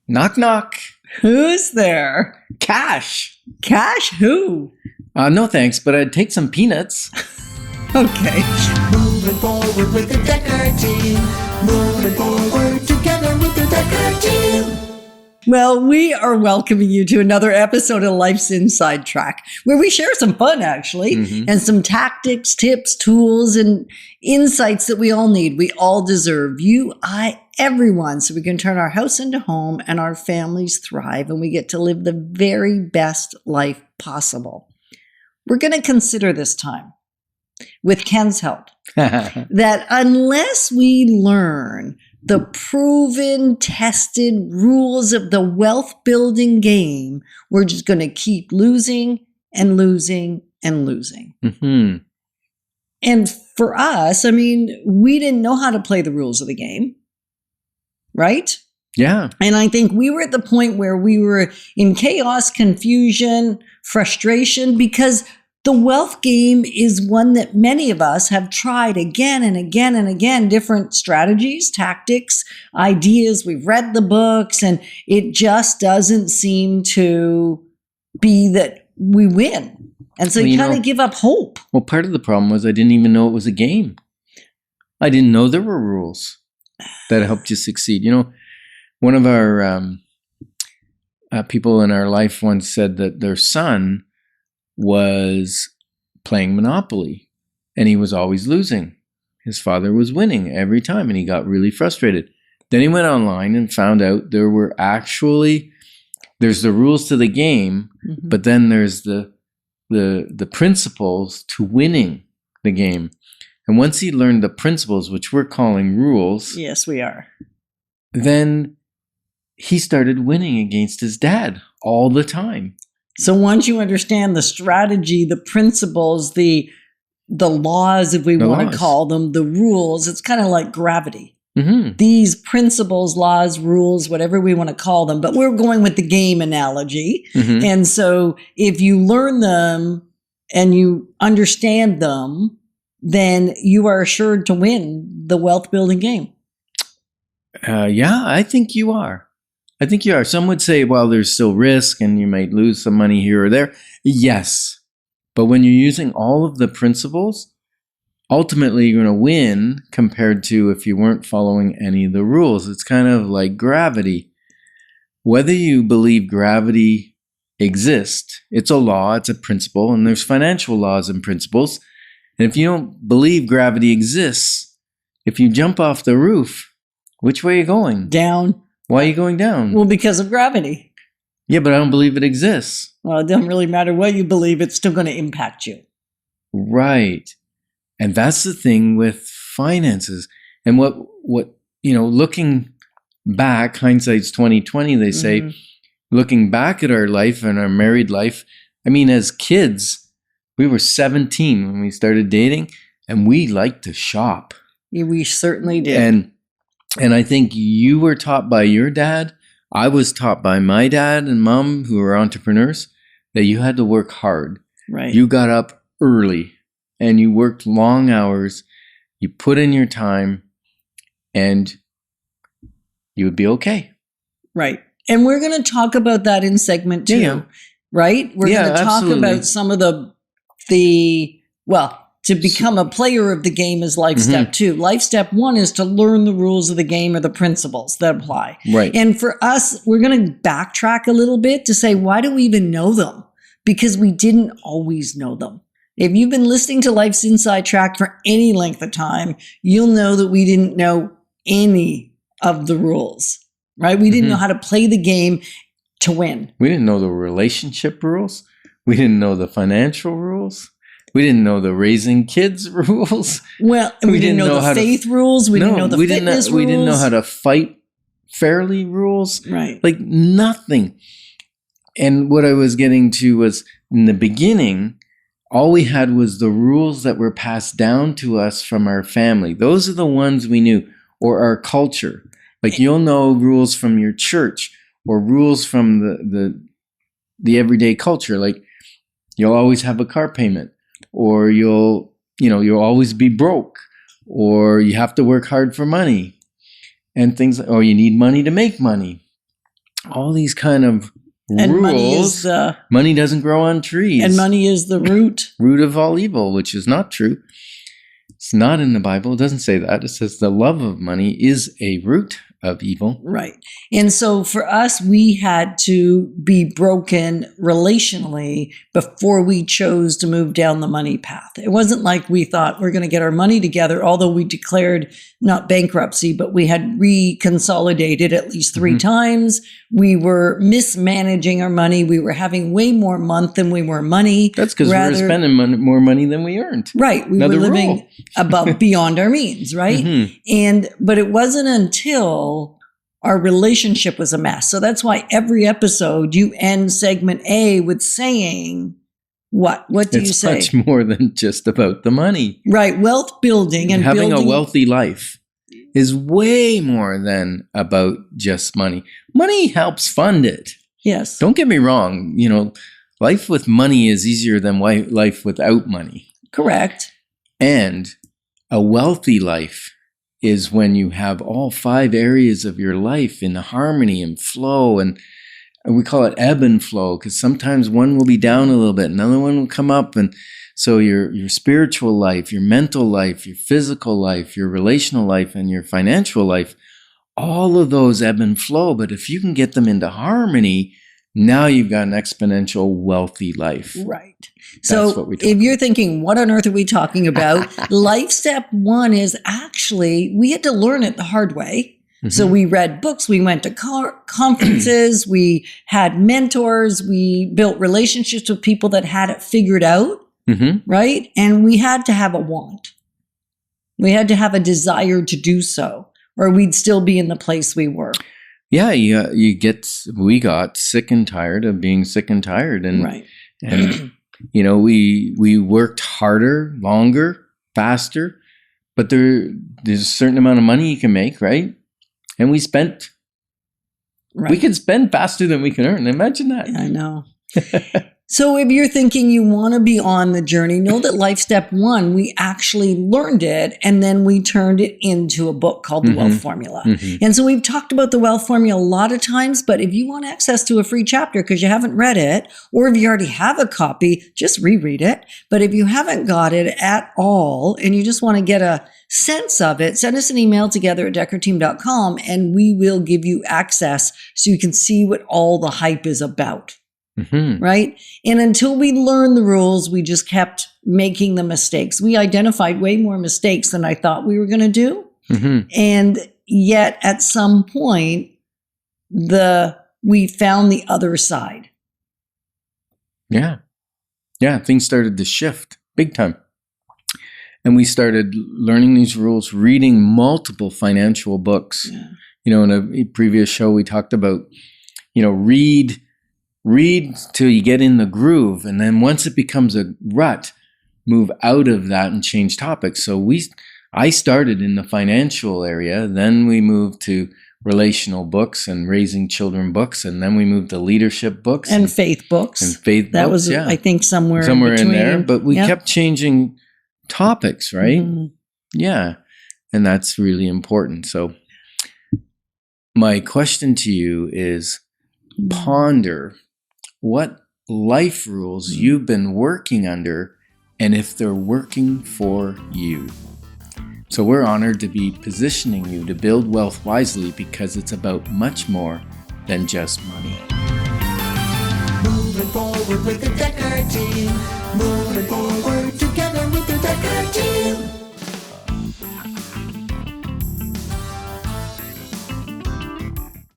Knock, knock. Who's there? Cash. Cash who? No thanks, but I'd take some peanuts. Okay. Moving forward with the Dekker Team. Moving forward together with the Dekker Team. Well, we are welcoming you to another episode of Life's Inside Track, where we share some fun, actually, and some tactics, tips, tools, and insights that we all need. We all deserve. You, I, everyone, so we can turn our house into home and our families thrive, and we get to live the very best life possible. We're going to consider this time, with Ken's help, that unless we learn the proven, tested rules of the wealth building game, we're just going to keep losing and losing and losing. Mm-hmm. And for us, I mean, we didn't know how to play the rules of the game, right? Yeah. And I think we were at the point where we were in chaos, confusion, frustration, because the wealth game is one that many of us have tried again and again and again, different strategies, tactics, ideas. We've read the books, and it just doesn't seem to be that we win. And so you kind of give up hope. Well, part of the problem was I didn't even know it was a game. I didn't know there were rules that helped you succeed. You know, one of our people in our life once said that their son was playing Monopoly and he was always losing. His father was winning every time and he got really frustrated. Then he went online and found out there's the rules to the game, but then there's the principles to winning the game. And once he learned the principles, which we're calling rules, yes, we are, then he started winning against his dad all the time. So once you understand the strategy, the principles, the laws, if we want to call them, the rules, it's kind of like gravity. Mm-hmm. These principles, laws, rules, whatever we want to call them, but we're going with the game analogy. Mm-hmm. And so if you learn them and you understand them, then you are assured to win the wealth building game. Yeah, I think you are. I think you are. Some would say, well, there's still risk and you might lose some money here or there. Yes. But when you're using all of the principles, ultimately you're going to win compared to if you weren't following any of the rules. It's kind of like gravity. Whether you believe gravity exists, it's a law, it's a principle, and there's financial laws and principles. And if you don't believe gravity exists, if you jump off the roof, which way are you going? Down. Why are you going down? Well, because of gravity. Yeah, but I don't believe it exists. Well, it doesn't really matter what you believe. It's still going to impact you. Right. And that's the thing with finances. And what looking back, hindsight's 20/20, they say, looking back at our life and our married life, I mean, as kids, we were 17 when we started dating, and we liked to shop. Yeah, we certainly did. And I think you were taught by your dad. I was taught by my dad and mom, who were entrepreneurs, that you had to work hard. Right. You got up early and you worked long hours. You put in your time and you would be okay. Right. And we're going to talk about that in segment 2, right? We're going to talk about some of to become a player of the game is life step 2. Life step 1 is to learn the rules of the game or the principles that apply. Right. And for us, we're going to backtrack a little bit to say, why do we even know them? Because we didn't always know them. If you've been listening to Life's Inside Track for any length of time, you'll know that we didn't know any of the rules, right? We didn't know how to play the game to win. We didn't know the relationship rules. We didn't know the financial rules. We didn't know the raising kids rules. Well, we didn't know the faith rules. We didn't know the fitness rules. We didn't know how to fight fairly rules. Right. Like nothing. And what I was getting to was in the beginning, all we had was the rules that were passed down to us from our family. Those are the ones we knew, or our culture. Like you'll know rules from your church or rules from the everyday culture. Like you'll always have a car payment. Or you'll always be broke, or you have to work hard for money and things, or you need money to make money. all these kind of And rules. Money doesn't grow on trees. And money is the root. Root of all evil, which is not true. It's not in the Bible. It doesn't say that. It says the love of money is a root of evil. Right. And so for us, we had to be broken relationally before we chose to move down the money path. It wasn't like we thought we're going to get our money together, although we declared not bankruptcy, but we had reconsolidated at least 3 times. We were mismanaging our money. We were having way more month than we were money. That's because we were spending more money than we earned. Right. We were living above beyond our means, right? But it wasn't until our relationship was a mess. So that's why every episode you end segment A with saying, what? What do you say? It's much more than just about the money. Right. Wealth building and having building a wealthy life is way more than about just money. Money helps fund it. Yes. Don't get me wrong. Life with money is easier than life without money. Correct. And a wealthy life is when you have all 5 areas of your life in harmony and flow, and we call it ebb and flow, because sometimes one will be down a little bit, another one will come up, and so your spiritual life, your mental life, your physical life, your relational life, and your financial life, all of those ebb and flow. But if you can get them into harmony, now you've got an exponential wealthy life. Right. That's So if you're thinking, what on earth are we talking about? Life step 1 is actually, we had to learn it the hard way. So we read books, we went to conferences, we had mentors, we built relationships with people that had it figured out, right? And we had to have a want. We had to have a desire to do so, or we'd still be in the place we were. Yeah, we got sick and tired of being sick and tired. And, right. And we worked harder, longer, faster, but there's a certain amount of money you can make, right? And we spent, we could spend faster than we can earn. Imagine that. I know. So if you're thinking you want to be on the journey, know that life step 1, we actually learned it and then we turned it into a book called The Wealth Formula. And so we've talked about the Wealth Formula a lot of times, but if you want access to a free chapter because you haven't read it, or if you already have a copy, just reread it. But if you haven't got it at all and you just want to get a sense of it, send us an email together at dekkerteam.com and we will give you access so you can see what all the hype is about. Right? And until we learned the rules, we just kept making the mistakes. We identified way more mistakes than I thought we were going to do. And yet at some point, we found the other side. Yeah. Things started to shift big time. And we started learning these rules, reading multiple financial books. In a previous show, we talked about, read till you get in the groove. And then once it becomes a rut, move out of that and change topics. So I started in the financial area. Then we moved to relational books and raising children books. And then we moved to leadership books. And faith books. That was, I think, somewhere in there. But we kept changing topics, right? Yeah. And that's really important. So my question to you is ponder what life rules you've been working under and if they're working for you. So we're honored to be positioning you to build wealth wisely because it's about much more than just money. Moving forward with the Dekker Team. Moving forward